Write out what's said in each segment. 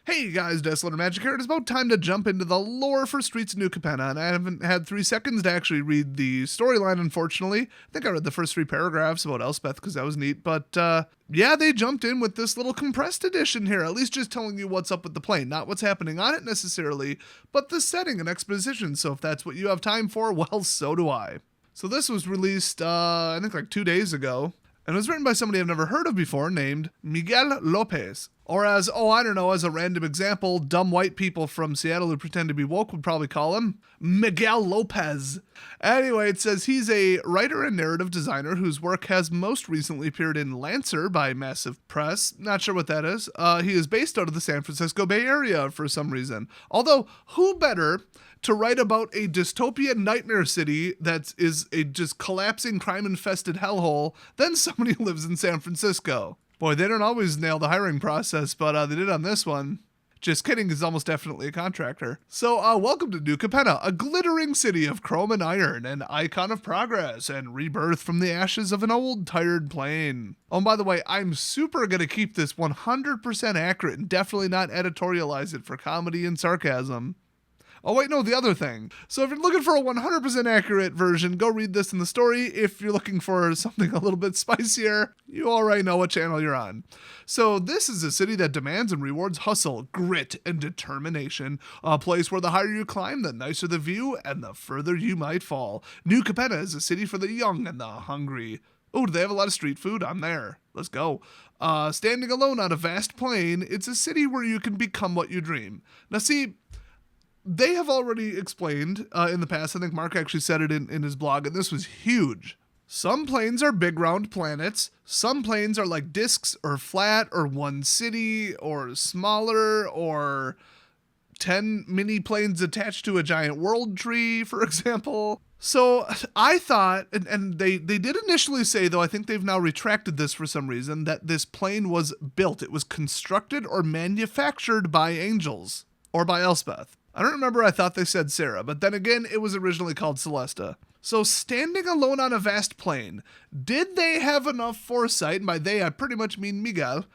Hey guys, Desolate Magic here. It's about time to jump into the lore for Streets of New Capenna, and I haven't had 3 seconds to actually read the storyline, unfortunately. I think I read the first 3 paragraphs about Elspeth because that was neat, but yeah, they jumped in with this little compressed edition here, at least just telling you what's up with the plane, not what's happening on it necessarily, but the setting and exposition, so if that's what you have time for, well, so do I. So this was released, I think like 2 days ago, and it was written by somebody I've never heard of before named Miguel Lopez. Or as, as a random example, dumb white people from Seattle who pretend to be woke would probably call him Miguel Lopez. Anyway, it says he's a writer and narrative designer whose work has most recently appeared in Lancer by Massive Press. Not sure what that is. He is based out of the San Francisco Bay Area for some reason. Although, who better to write about a dystopian nightmare city that is a just collapsing crime-infested hellhole than somebody who lives in San Francisco? Boy, they don't always nail the hiring process, but they did on this one. Just kidding, he's almost definitely a contractor. So, welcome to New Capenna, a glittering city of chrome and iron, an icon of progress and rebirth from the ashes of an old, tired plane. Oh, and by the way, I'm super gonna keep this 100% accurate and definitely not editorialize it for comedy and sarcasm. Oh wait, no, the other thing. So if you're looking for a 100% accurate version, go read this in the story. If you're looking for something a little bit spicier, you already know what channel you're on. So this is a city that demands and rewards hustle, grit, and determination. A place where the higher you climb, the nicer the view, and the further you might fall. New Capenna is a city for the young and the hungry. Oh, do they have a lot of street food? I'm there. Let's go. Standing alone on a vast plain, it's a city where you can become what you dream. Now see, they have already explained in the past, I think Mark actually said it in his blog, and this was huge. Some planes are big round planets, some planes are like discs or flat or one city or smaller or 10 mini planes attached to a giant world tree, for example. So I thought, and they did initially say, though I think they've now retracted this for some reason, that this plane was built. It was constructed or manufactured by angels or by Elspeth. I don't remember, I thought they said Sarah, but then again, it was originally called Celesta. So standing alone on a vast plain, did they have enough foresight, and by they I pretty much mean Miguel,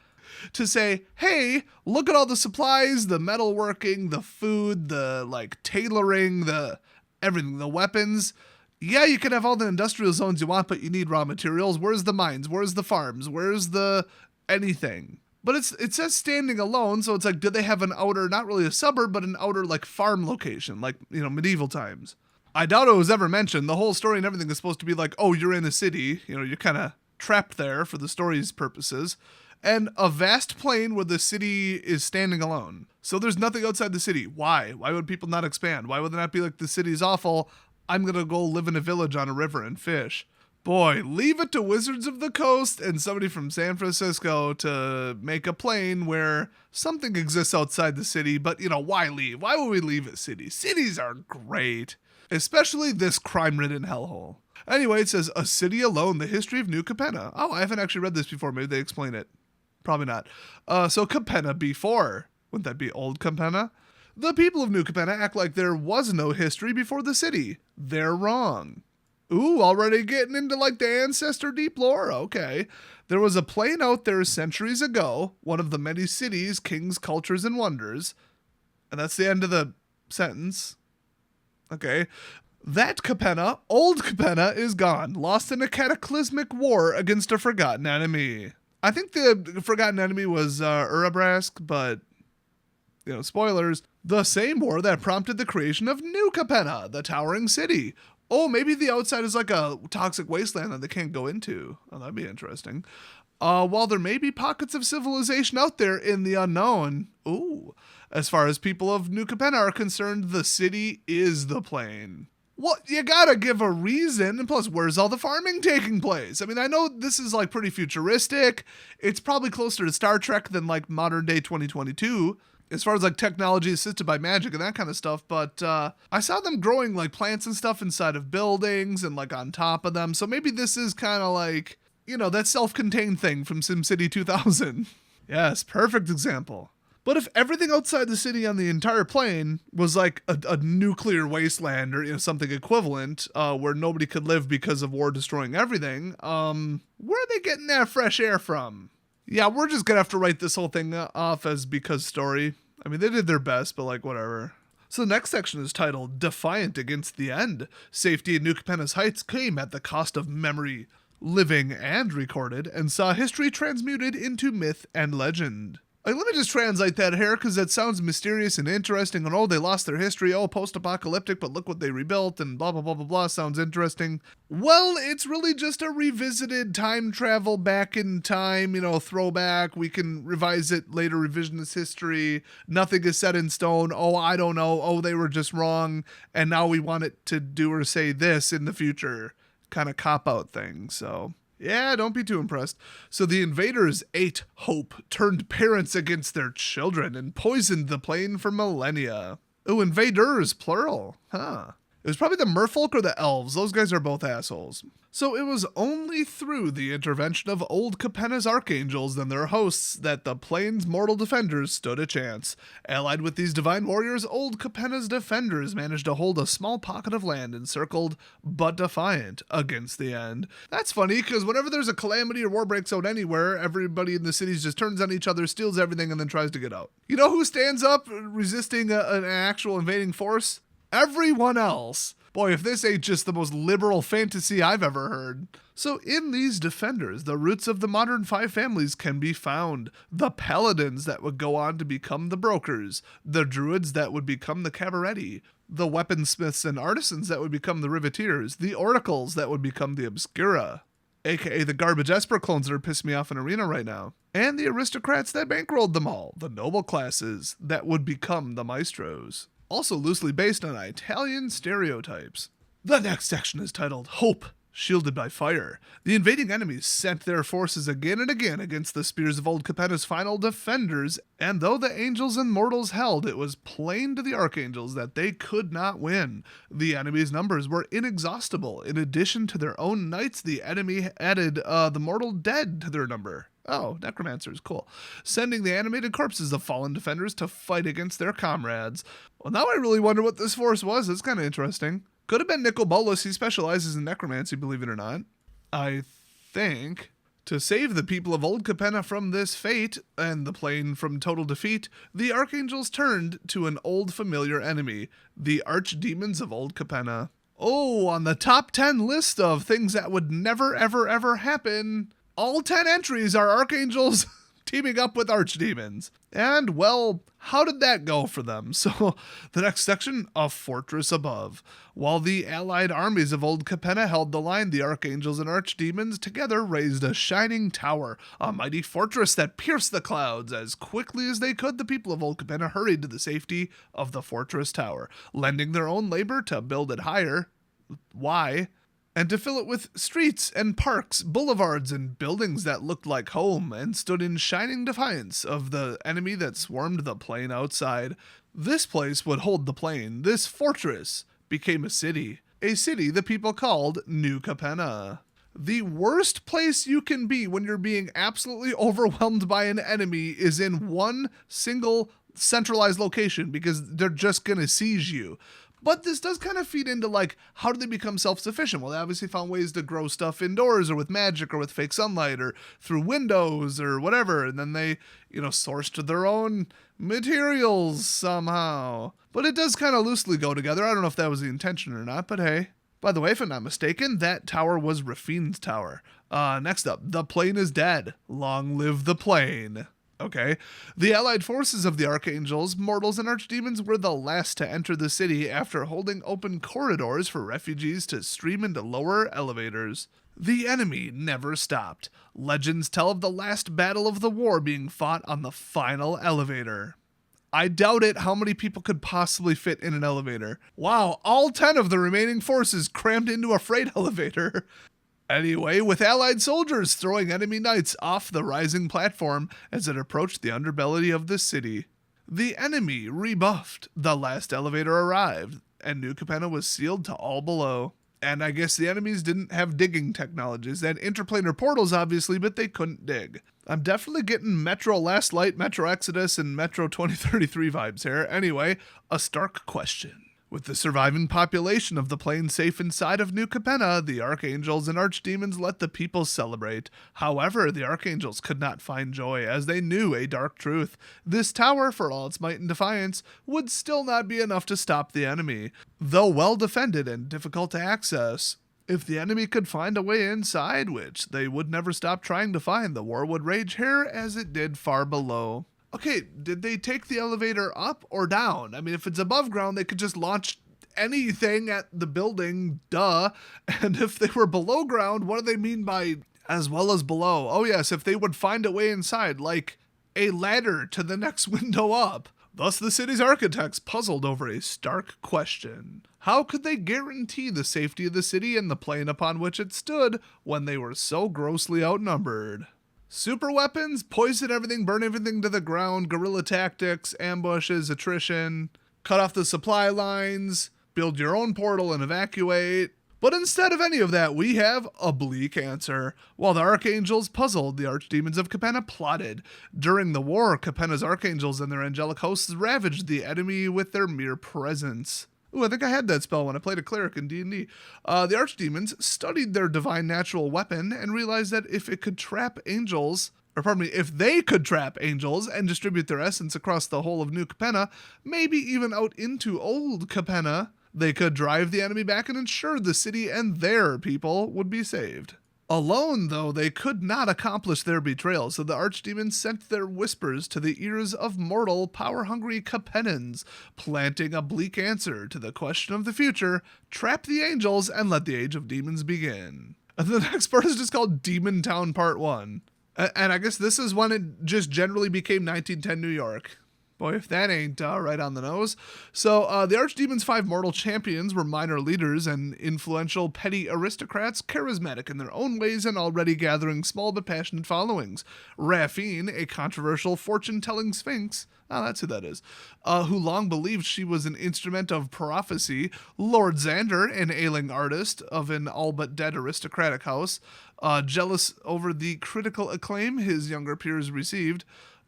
to say, hey, look at all the supplies, the metalworking, the food, the tailoring, the everything, the weapons. Yeah, you can have all the industrial zones you want, but you need raw materials. Where's the mines? Where's the farms? Where's the anything? But it says standing alone, so it's like, did they have an outer, not really a suburb, but an outer farm location, medieval times? I doubt it was ever mentioned. The whole story and everything is supposed to be like, oh, you're in a city, you're kind of trapped there for the story's purposes, and a vast plain where the city is standing alone. So there's nothing outside the city. Why? Why would people not expand? Why would they not be like, the city's awful, I'm gonna go live in a village on a river and fish? Boy, leave it to Wizards of the Coast and somebody from San Francisco to make a plane where something exists outside the city, but, why leave? Why would we leave a city? Cities are great, especially this crime-ridden hellhole. Anyway, it says, A City Alone, the History of New Capenna. Oh, I haven't actually read this before. Maybe they explain it. Probably not. So Capenna before. Wouldn't that be Old Capenna? The people of New Capenna act like there was no history before the city. They're wrong. Ooh, already getting into the ancestor deep lore. Okay. There was a plane out there centuries ago, one of the many cities, kings, cultures, and wonders. And that's the end of the sentence. Okay. That Capenna, Old Capenna, is gone, lost in a cataclysmic war against a forgotten enemy. I think the forgotten enemy was Urabrask, but, spoilers. The same war that prompted the creation of New Capenna, the towering city. Oh, maybe the outside is like a toxic wasteland that they can't go into. Oh, that'd be interesting. While there may be pockets of civilization out there in the unknown, as far as people of New Capenna are concerned, the city is the plane. Well, you gotta give a reason, and plus, where's all the farming taking place? I mean, I know this is pretty futuristic. It's probably closer to Star Trek than modern day 2022. As far as technology assisted by magic and that kind of stuff, but I saw them growing plants and stuff inside of buildings and on top of them, so maybe this is kind of that self-contained thing from SimCity 2000. Yes, perfect example. But if everything outside the city on the entire plane was a nuclear wasteland or something equivalent, where nobody could live because of war destroying everything, where are they getting that fresh air from? Yeah, we're just gonna have to write this whole thing off as because story. I mean, they did their best, but like, whatever. So the next section is titled Defiant Against the End. Safety in New Capenna's Heights came at the cost of memory, living and recorded, and saw history transmuted into myth and legend. Like, let me just translate that here, because that sounds mysterious and interesting, and oh, they lost their history, oh, post-apocalyptic, but look what they rebuilt, and blah, blah, blah, blah, blah, sounds interesting. Well, it's really just a revisited time travel back in time, throwback, we can revise it later, revisionist history, nothing is set in stone, oh, I don't know, oh, they were just wrong, and now we want it to do or say this in the future, kind of cop-out thing, so... yeah, don't be too impressed. So the invaders ate hope, turned parents against their children, and poisoned the plane for millennia. Ooh, invaders, plural. Huh. It was probably the merfolk or the elves. Those guys are both assholes. So it was only through the intervention of Old Capenna's archangels and their hosts that the plane's mortal defenders stood a chance. Allied with these divine warriors, Old Capenna's defenders managed to hold a small pocket of land encircled but defiant against the end. That's funny, because whenever there's a calamity or war breaks out anywhere, everybody in the cities just turns on each other, steals everything, and then tries to get out. You know who stands up resisting an actual invading force? Everyone else. Boy, if this ain't just the most liberal fantasy I've ever heard. So in these defenders, the roots of the modern five families can be found. The paladins that would go on to become the brokers, the druids that would become the cabaretti, the weaponsmiths and artisans that would become the riveteers, the oracles that would become the obscura, aka the garbage Esper clones that are pissing me off in Arena right now, and the aristocrats that bankrolled them all, the noble classes that would become the maestros. Also loosely based on Italian stereotypes. The next section is titled Hope, Shielded by Fire. The invading enemies sent their forces again and again against the spears of Old Capenna's final defenders, and though the angels and mortals held, it was plain to the archangels that they could not win. The enemy's numbers were inexhaustible. In addition to their own knights, the enemy added the mortal dead to their number. Oh, necromancers, cool. Sending the animated corpses of fallen defenders to fight against their comrades. Well, now I really wonder what this force was. It's kind of interesting. Could have been Nicobolus. He specializes in necromancy, believe it or not. I think to save the people of Old Capenna from this fate and the plane from total defeat, the archangels turned to an old familiar enemy, the archdemons of Old Capenna. Oh, on the top 10 list of things that would never, ever, ever happen, all 10 entries are archangels teaming up with archdemons. And, well, how did that go for them? So, the next section, A Fortress Above. While the allied armies of Old Capenna held the line, the archangels and archdemons together raised a shining tower, a mighty fortress that pierced the clouds. As quickly as they could, the people of Old Capenna hurried to the safety of the fortress tower, lending their own labor to build it higher. Why? And to fill it with streets and parks, boulevards, and buildings that looked like home and stood in shining defiance of the enemy that swarmed the plain outside. This place would hold the plain. This fortress became a city the people called New Capenna. The worst place you can be when you're being absolutely overwhelmed by an enemy is in one single centralized location, because they're just going to siege you. But this does kind of feed into, like, how do they become self-sufficient? Well, they obviously found ways to grow stuff indoors or with magic or with fake sunlight or through windows or whatever. And then they, sourced their own materials somehow. But it does kind of loosely go together. I don't know if that was the intention or not, but hey. By the way, if I'm not mistaken, that tower was Rafine's tower. Next up, the plane is dead. Long live the plane. Okay. The allied forces of the archangels, mortals, and archdemons were the last to enter the city after holding open corridors for refugees to stream into lower elevators. The enemy never stopped. Legends tell of the last battle of the war being fought on the final elevator. I doubt it how many people could possibly fit in an elevator. Wow, all 10 of the remaining forces crammed into a freight elevator. Anyway, with allied soldiers throwing enemy knights off the rising platform as it approached the underbelly of the city. The enemy rebuffed. The last elevator arrived, and New Capenna was sealed to all below. And I guess the enemies didn't have digging technologies. They had interplanar portals, obviously, but they couldn't dig. I'm definitely getting Metro Last Light, Metro Exodus, and Metro 2033 vibes here. Anyway, a stark question. With the surviving population of the plane safe inside of New Capenna, the archangels and archdemons let the people celebrate. However, the archangels could not find joy, as they knew a dark truth. This tower, for all its might and defiance, would still not be enough to stop the enemy. Though well defended and difficult to access, if the enemy could find a way inside, which they would never stop trying to find, the war would rage here as it did far below. Okay, did they take the elevator up or down? I mean, if it's above ground, they could just launch anything at the building, duh. And if they were below ground, what do they mean by as well as below? Oh yes, if they would find a way inside, like a ladder to the next window up. Thus the city's architects puzzled over a stark question. How could they guarantee the safety of the city and the plane upon which it stood when they were so grossly outnumbered? Super weapons, poison everything, burn everything to the ground, guerrilla tactics, ambushes, attrition, cut off the supply lines, build your own portal and evacuate. But instead of any of that, we have a bleak answer. While the archangels puzzled, the archdemons of Capenna plotted. During the war, Capenna's archangels and their angelic hosts ravaged the enemy with their mere presence. Ooh, I think I had that spell when I played a cleric in D&D. The archdemons studied their divine natural weapon and realized that if they could trap angels and distribute their essence across the whole of New Capenna, maybe even out into Old Capenna, they could drive the enemy back and ensure the city and their people would be saved. Alone, though, they could not accomplish their betrayal, so the archdemons sent their whispers to the ears of mortal, power-hungry Capennans, planting a bleak answer to the question of the future: trap the angels and let the age of demons begin. And the next part is just called Demon Town Part 1. And I guess this is when it just generally became 1910 New York. Boy, if that ain't right on the nose. So the Archdemons' 5 mortal champions were minor leaders and influential petty aristocrats, charismatic in their own ways and already gathering small but passionate followings. Raphine, a controversial fortune-telling sphinx, that's who that is, who long believed she was an instrument of prophecy. Lord Xander, an ailing artist of an all-but-dead aristocratic house, jealous over the critical acclaim his younger peers received.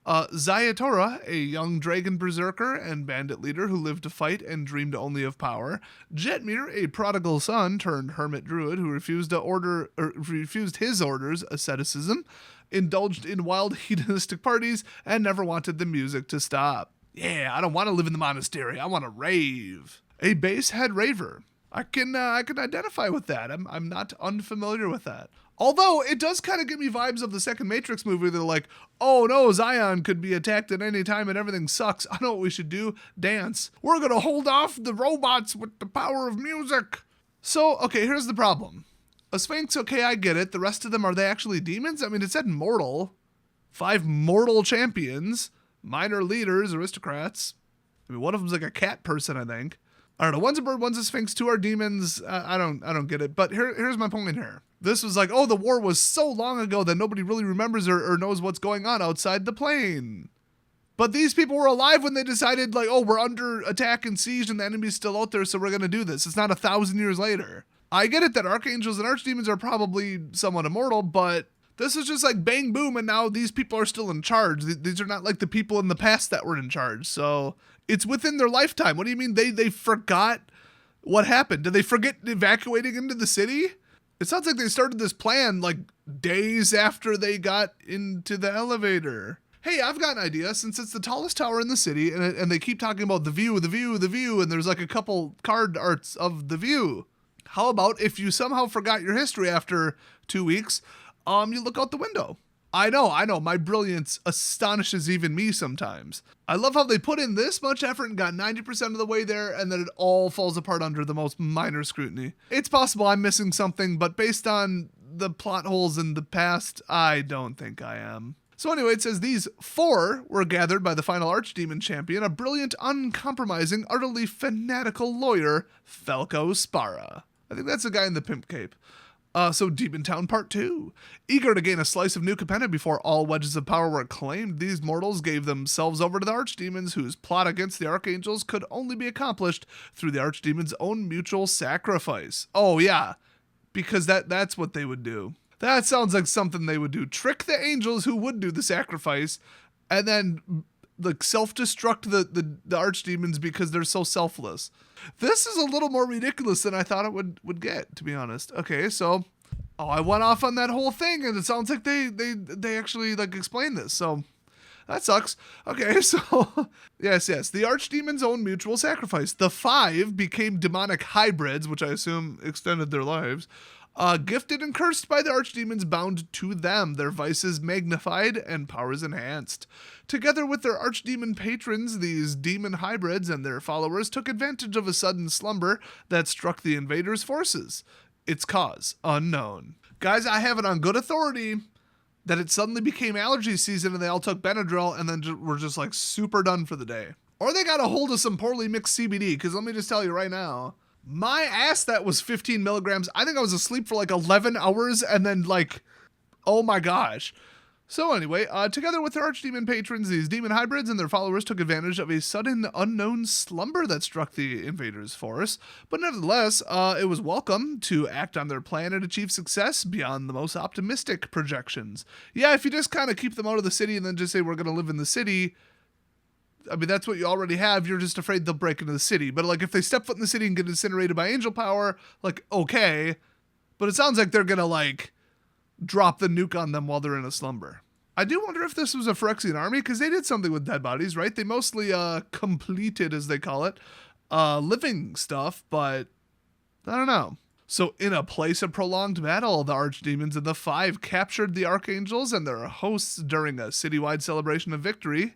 Zayatora, a young dragon berserker and bandit leader who lived to fight and dreamed only of power. Jetmir, a prodigal son turned hermit druid who refused his orders asceticism, indulged in wild hedonistic parties, and never wanted the music to stop. Yeah, I don't want to live in the monastery. I want to rave. A basehead raver. I can identify with that. I'm not unfamiliar with that. Although, it does kind of give me vibes of the second Matrix movie. They're like, oh no, Zion could be attacked at any time and everything sucks. I know what we should do. Dance. We're going to hold off the robots with the power of music. So, okay, here's the problem. A Sphinx, okay, I get it. The rest of them, are they actually demons? I mean, it said mortal. 5 mortal champions. Minor leaders, aristocrats. I mean, one of them's like a cat person, I think. I don't know. One's a bird, one's a sphinx, 2 are demons. I don't get it. But here's my point here. This was like, oh, the war was so long ago that nobody really remembers or knows what's going on outside the plane. But these people were alive when they decided, like, oh, we're under attack and siege and the enemy's still out there, so we're going to do this. It's not 1,000 years later. I get it that archangels and archdemons are probably somewhat immortal, but this is just like bang, boom, and now these people are still in charge. These are not like the people in the past that were in charge. So it's within their lifetime. What do you mean they forgot what happened? Did they forget evacuating into the city? It sounds like they started this plan like days after they got into the elevator. Hey, I've got an idea. Since it's the tallest tower in the city and they keep talking about the view, and there's like a couple card arts of the view. How about if you somehow forgot your history after 2 weeks, you look out the window. I know, my brilliance astonishes even me sometimes. I love how they put in this much effort and got 90% of the way there, and then it all falls apart under the most minor scrutiny. It's possible I'm missing something, but based on the plot holes in the past, I don't think I am. So anyway, it says these 4 were gathered by the final archdemon champion, a brilliant, uncompromising, utterly fanatical lawyer, Falco Spara. I think that's the guy in the pimp cape. So Demon Town Part 2. Eager to gain a slice of New Capenna before all wedges of power were claimed, these mortals gave themselves over to the archdemons, whose plot against the archangels could only be accomplished through the archdemons' own mutual sacrifice. Oh yeah, because that's what they would do. That sounds like something they would do. Trick the angels who would do the sacrifice, and then like self-destruct the archdemons because they're so selfless. This is a little more ridiculous than I thought it would get, to be honest. Okay, so I went off on that whole thing, and it sounds like they actually like explain this. So that sucks. Okay, so yes, the archdemons own mutual sacrifice. The 5 became demonic hybrids, which I assume extended their lives. Gifted and cursed by the archdemons bound to them, their vices magnified and powers enhanced. Together with their archdemon patrons, these demon hybrids and their followers took advantage of a sudden slumber that struck the invaders' forces. Its cause unknown. Guys, I have it on good authority that it suddenly became allergy season and they all took Benadryl and then were just like super done for the day. Or they got a hold of some poorly mixed CBD, because let me just tell you right now, my ass, that was 15 milligrams. I think I was asleep for like 11 hours and then like, oh my gosh. So anyway, together with their archdemon patrons, these demon hybrids and their followers took advantage of a sudden unknown slumber that struck the invaders' force. But nevertheless, it was welcome to act on their plan and achieve success beyond the most optimistic projections. Yeah, if you just kind of keep them out of the city and then just say we're going to live in the city, I mean, that's what you already have. You're just afraid they'll break into the city. But like if they step foot in the city and get incinerated by angel power, like, okay. But it sounds like they're going to like drop the nuke on them while they're in a slumber. I do wonder if this was a Phyrexian army, because they did something with dead bodies, right? They mostly completed, as they call it, living stuff, but I don't know. So in a place of prolonged battle, the archdemons and the 5 captured the archangels and their hosts during a citywide celebration of victory.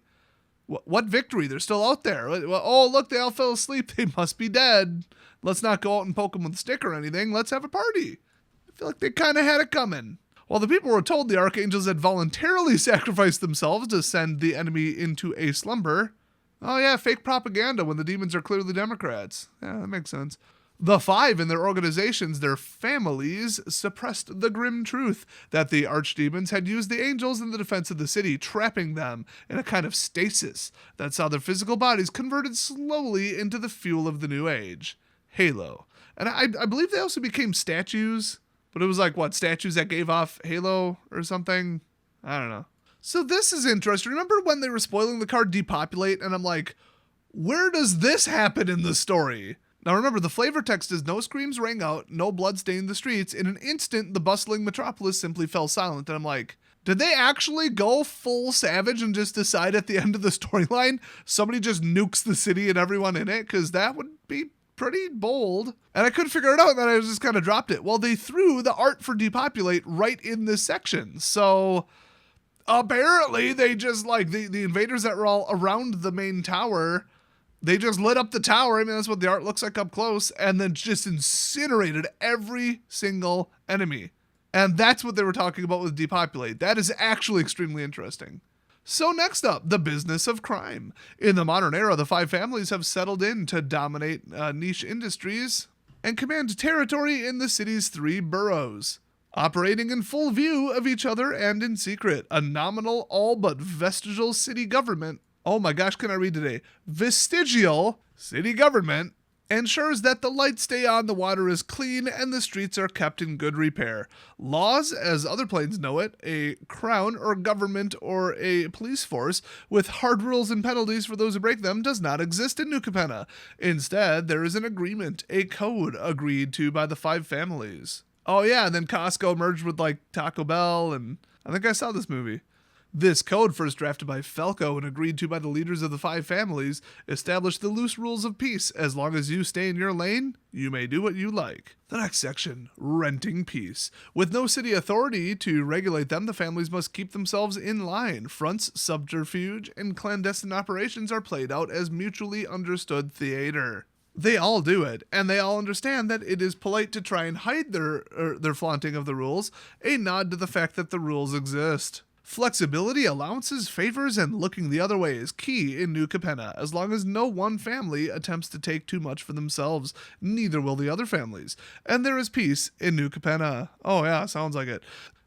What victory? They're still out there. Oh, look, they all fell asleep. They must be dead. Let's not go out and poke them with a stick or anything. Let's have a party. I feel like they kind of had it coming. While the people were told the archangels had voluntarily sacrificed themselves to send the enemy into a slumber. Oh yeah, fake propaganda when the demons are clearly Democrats. Yeah, that makes sense. The 5 in their organizations, their families, suppressed the grim truth that the archdemons had used the angels in the defense of the city, trapping them in a kind of stasis that saw their physical bodies converted slowly into the fuel of the new age, Halo. And I believe they also became statues, but it was like, what, statues that gave off Halo or something? I don't know. So this is interesting. Remember when they were spoiling the card Depopulate? And I'm like, where does this happen in the story? Now remember, the flavor text is no screams rang out, no blood stained the streets. In an instant, the bustling metropolis simply fell silent. And I'm like, did they actually go full savage and just decide at the end of the storyline, somebody just nukes the city and everyone in it? Because that would be pretty bold. And I couldn't figure it out, and then I just kind of dropped it. Well, they threw the art for Depopulate right in this section. So apparently they just, like, the invaders that were all around the main tower, they just lit up the tower. I mean, that's what the art looks like up close. And then just incinerated every single enemy. And that's what they were talking about with Depopulate. That is actually extremely interesting. So next up, the business of crime. In the modern era, the 5 families have settled in to dominate niche industries and command territory in the city's 3 boroughs, operating in full view of each other and in secret. A nominal, all but vestigial city government. Oh my gosh, can I read today? Vestigial city government ensures that the lights stay on, the water is clean, and the streets are kept in good repair. Laws, as other planes know it, a crown or government or a police force with hard rules and penalties for those who break them does not exist in New Capenna. Instead, there is an agreement, a code agreed to by the 5 families. Oh yeah, and then Costco merged with like Taco Bell, and I think I saw this movie. This code, first drafted by Falco and agreed to by the leaders of the 5 families, established the loose rules of peace. As long as you stay in your lane, you may do what you like. The next section, renting peace. With no city authority to regulate them, the families must keep themselves in line. Fronts, subterfuge, and clandestine operations are played out as mutually understood theater. They all do it, and they all understand that it is polite to try and hide their flaunting of the rules, a nod to the fact that the rules exist. Flexibility, allowances, favors, and looking the other way is key in New Capenna. As long as no one family attempts to take too much for themselves, neither will the other families. And there is peace in New Capenna. Oh yeah, sounds like it.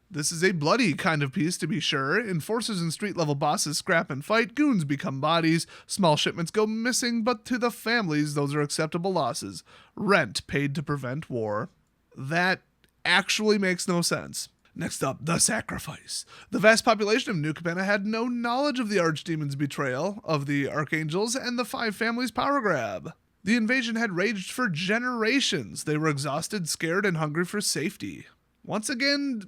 This is a bloody kind of peace, to be sure. Enforcers and street-level bosses scrap and fight, goons become bodies, small shipments go missing, but to the families, those are acceptable losses. Rent paid to prevent war. That actually makes no sense. Next up, the sacrifice. The vast population of New Capenna had no knowledge of the Archdemon's betrayal of the Archangels and the Five Families' power grab. The invasion had raged for generations. They were exhausted, scared, and hungry for safety. Once again,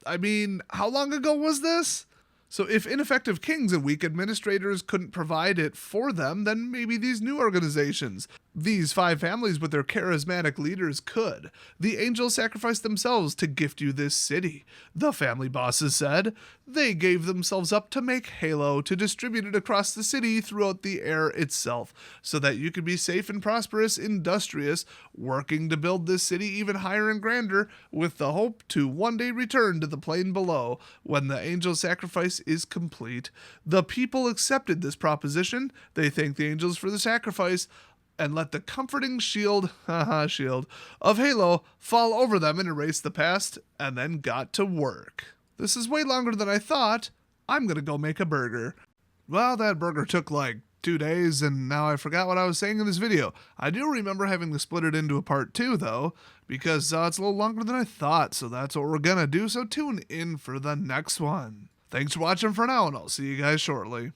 how long ago was this? So if ineffective kings and weak administrators couldn't provide it for them, then maybe these new organizations, these five families with their charismatic leaders could. The angels sacrificed themselves to gift you this city, the family bosses said. They gave themselves up to make Halo, to distribute it across the city throughout the air itself, so that you could be safe and prosperous, industrious, working to build this city even higher and grander, with the hope to one day return to the plane below when the angel sacrifice is complete. The people accepted this proposition. They thanked the angels for the sacrifice and let the comforting shield of Halo fall over them and erase the past, and then got to work. This is way longer than I thought. I'm gonna go make a burger. Well, that burger took like 2 days, and now I forgot what I was saying in this video. I do remember having to split it into a part 2, though, because it's a little longer than I thought, so that's what we're gonna do, so tune in for the next one. Thanks for watching for now, and I'll see you guys shortly.